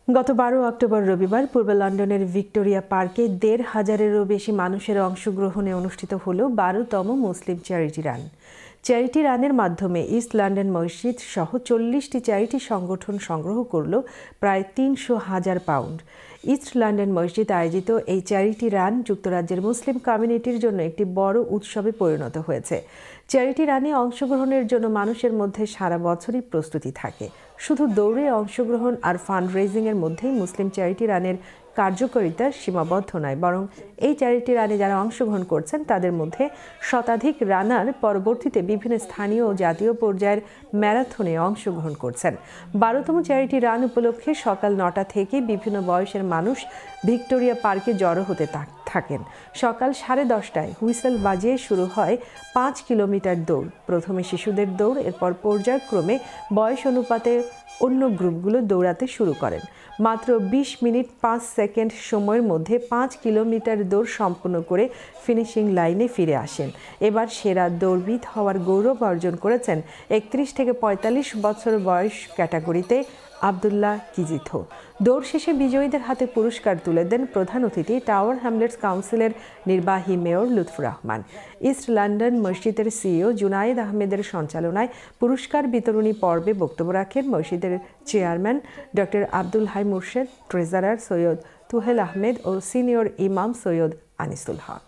গত 12 অক্টোবর রবিবার পূর্ব লন্ডনের ভিক্টোরিয়া পার্কে ১৫০০-এরও বেশি মানুষের অংশগ্রহণে অনুষ্ঠিত হল 12তম মুসলিম চ্যারিটি রান। চ্যারিটি রানের মাধ্যমে ইস্ট লন্ডন মসজিদ সহ ৪০টি চ্যারিটি সংগঠন সংগ্রহ করল প্রায় ৩০০,০০০ পাউন্ড। ইস্ট লন্ডন মসজিদ আয়োজিত এই চ্যারিটি রান যুক্তরাজ্যের মুসলিম কমিউনিটির জন্য একটি বড় উৎসবে পরিণত হয়েছে। চ্যারিটি রানে অংশগ্রহণের জন্য মানুষের মধ্যে সারা বছরই প্রস্তুতি থাকে। শুধু দৌড়ে অংশগ্রহণ আর ফান্ড রেজিংয়ের মধ্যেই মুসলিম চ্যারিটি রানের কার্যকারিতা সীমাবদ্ধ নয়, বরং এই চ্যারিটি রানে যারা অংশগ্রহণ করছেন তাদের মধ্যে শতাধিক রানার পরবর্তীতে বিভিন্ন স্থানীয় ও জাতীয় পর্যায়ের ম্যারাথনে অংশগ্রহণ করছেন। 12তম চ্যারিটি রান উপলক্ষে সকাল 9টা থেকে বিভিন্ন বয়সের মানুষ ভিক্টোরিয়া পার্কে জড়ো হতে থাকেন। সকাল 10:30টায় হুইসেল বাজিয়ে শুরু হয় 5 কিলোমিটার দৌড়। প্রথমে শিশুদের দৌড়, এরপর পর্যায়ক্রমে বয়স অনুপাতে অন্য গ্রুপগুলো দৌড়াতে শুরু করেন। মাত্র 20 মিনিট 5 সেকেন্ড সময়ের মধ্যে 5 কিলোমিটার দৌড় সম্পন্ন করে ফিনিশিং লাইনে ফিরে আসেন। এবার সেরা দৌড়বিদ হওয়ার গৌরব অর্জন করেছেন 31 থেকে 45 বছর বয়স ক্যাটাগরিতে আবদুল্লাহ কিজিথো। দৌড় শেষে বিজয়ীদের হাতে পুরস্কার তুলে দেন প্রধান অতিথি টাওয়ার হ্যামলেটস কাউন্সিলের নির্বাহী mayor Lutfur Rahman. East London মসজিদের সিইও জুনায়েদ আহমেদের সঞ্চালনায় পুরস্কার বিতরণী পর্বে বক্তব্য রাখেন মসজিদের chairman doctor Abdul Hai Murshed, treasurer Syed Tuhel Ahmed ও সিনিয়র ইমাম সৈয়দ আনিসুল হক।